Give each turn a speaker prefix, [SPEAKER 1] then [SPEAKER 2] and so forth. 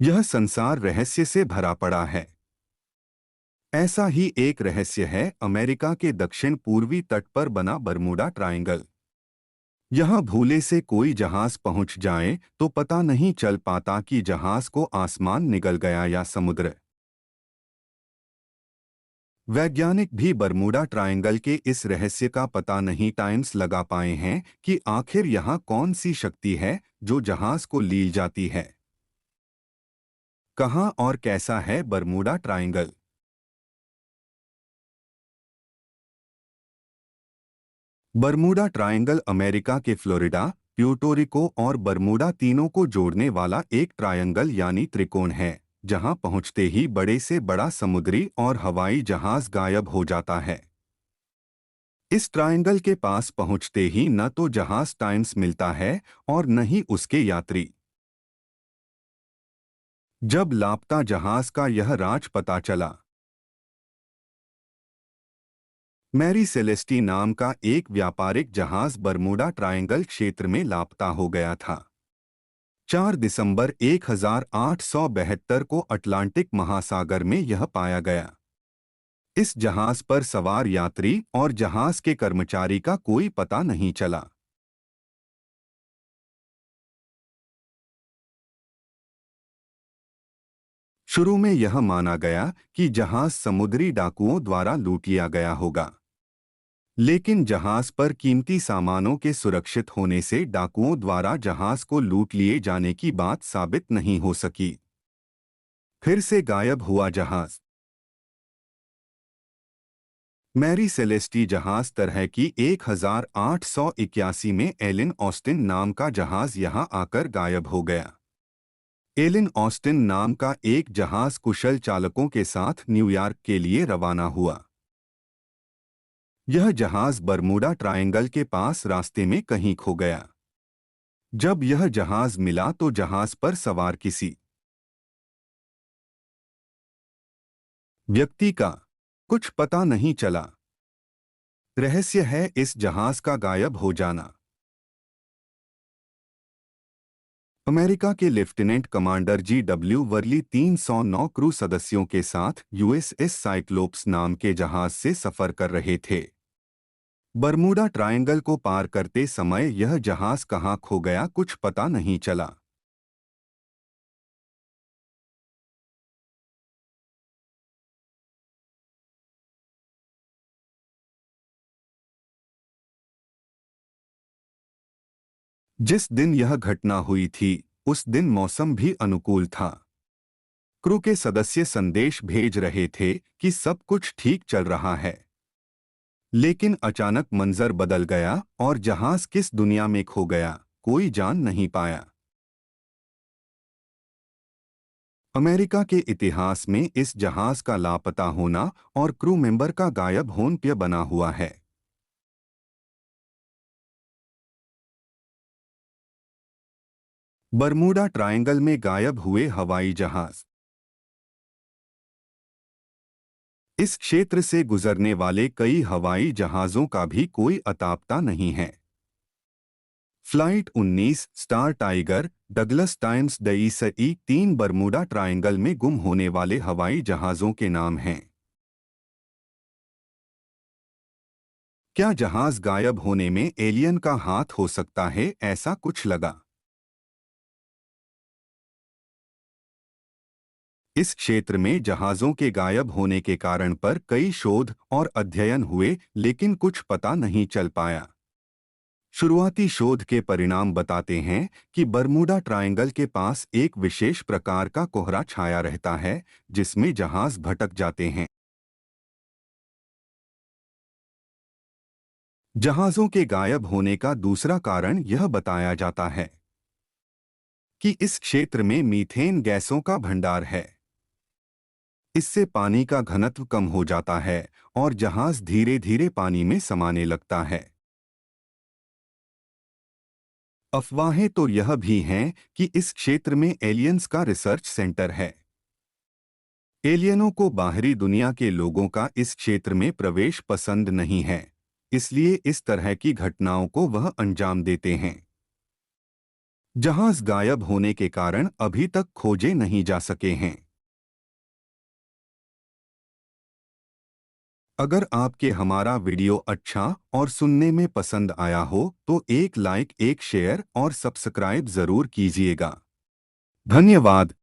[SPEAKER 1] यह संसार रहस्य से भरा पड़ा है। ऐसा ही एक रहस्य है अमेरिका के दक्षिण पूर्वी तट पर बना बरमूडा ट्रायंगल। यहाँ भूले से कोई जहाज पहुंच जाए तो पता नहीं चल पाता कि जहाज को आसमान निगल गया या समुद्र। वैज्ञानिक भी बरमूडा ट्रायंगल के इस रहस्य का पता नहीं टाइम्स लगा पाए हैं कि आखिर यहाँ कौन सी शक्ति है जो जहाज को ली जाती है। कहाँ और कैसा है Bermuda triangle? Bermuda triangle America के फ्लोरिडा, प्यूर्टो और बरमूडा तीनों को जोड़ने वाला एक ट्रायंगल यानी त्रिकोण है, जहां पहुंचते ही बड़े से बड़ा समुद्री और हवाई जहाज गायब हो जाता है। इस ट्रायंगल के पास पहुंचते ही न तो जहाज टाइम्स मिलता है और न ही उसके यात्री। जब लापता जहाज का यह राज पता चला, मैरी सेलेस्टी नाम का एक व्यापारिक जहाज बरमूडा ट्रायंगल क्षेत्र में लापता हो गया था। 4 दिसंबर 1872 को अटलांटिक महासागर में यह पाया गया। इस जहाज पर सवार यात्री और जहाज के कर्मचारी का कोई पता नहीं चला। शुरू में यह माना गया कि जहाज समुद्री डाकुओं द्वारा लूट लिया गया होगा, लेकिन जहाज पर कीमती सामानों के सुरक्षित होने से डाकुओं द्वारा जहाज को लूट लिए जाने की बात साबित नहीं हो सकी। फिर से गायब हुआ जहाज। मैरी सेलेस्टी जहाज तरह की 1881 में एलिन ऑस्टिन नाम का जहाज यहां आकर गायब हो गया। एलिन ऑस्टिन नाम का एक जहाज कुशल चालकों के साथ न्यूयॉर्क के लिए रवाना हुआ। यह जहाज बरमूडा ट्रायंगल के पास रास्ते में कहीं खो गया। जब यह जहाज मिला तो जहाज पर सवार किसी व्यक्ति का कुछ पता नहीं चला। रहस्य है इस जहाज का गायब हो जाना। अमेरिका के लेफ्टिनेंट कमांडर जी.डब्ल्यू. वर्ली 309 क्रू सदस्यों के साथ यूएसएस साइक्लोप्स नाम के जहाज से सफर कर रहे थे। बरमूडा ट्रायंगल को पार करते समय यह जहाज कहां खो गया कुछ पता नहीं चला। जिस दिन यह घटना हुई थी उस दिन मौसम भी अनुकूल था। क्रू के सदस्य संदेश भेज रहे थे कि सब कुछ ठीक चल रहा है, लेकिन अचानक मंजर बदल गया और जहाज किस दुनिया में खो गया कोई जान नहीं पाया। अमेरिका के इतिहास में इस जहाज का लापता होना और क्रू मेंबर का गायब होना बना हुआ है। बरमूडा ट्रायंगल में गायब हुए हवाई जहाज। इस क्षेत्र से गुजरने वाले कई हवाई जहाज़ों का भी कोई अता पता नहीं है। फ्लाइट 19, स्टार टाइगर, डगलस टाइम्स डईसई 3 बरमूडा ट्रायंगल में गुम होने वाले हवाई जहाज़ों के नाम हैं। क्या जहाज गायब होने में एलियन का हाथ हो सकता है, ऐसा कुछ लगा? इस क्षेत्र में जहाज़ों के गायब होने के कारण पर कई शोध और अध्ययन हुए, लेकिन कुछ पता नहीं चल पाया। शुरुआती शोध के परिणाम बताते हैं कि बरमूडा ट्रायंगल के पास एक विशेष प्रकार का कोहरा छाया रहता है, जिसमें जहाज भटक जाते हैं। जहाज़ों के गायब होने का दूसरा कारण यह बताया जाता है कि इस क्षेत्र में मीथेन गैसों का भंडार है। इससे पानी का घनत्व कम हो जाता है और जहाज धीरे धीरे पानी में समाने लगता है। अफवाहें तो यह भी हैं कि इस क्षेत्र में एलियंस का रिसर्च सेंटर है। एलियनों को बाहरी दुनिया के लोगों का इस क्षेत्र में प्रवेश पसंद नहीं है, इसलिए इस तरह की घटनाओं को वह अंजाम देते हैं। जहाज गायब होने के कारण अभी तक खोजे नहीं जा सके हैं। अगर आपके हमारा वीडियो अच्छा और सुनने में पसंद आया हो तो एक लाइक, एक शेयर और सब्सक्राइब जरूर कीजिएगा। धन्यवाद।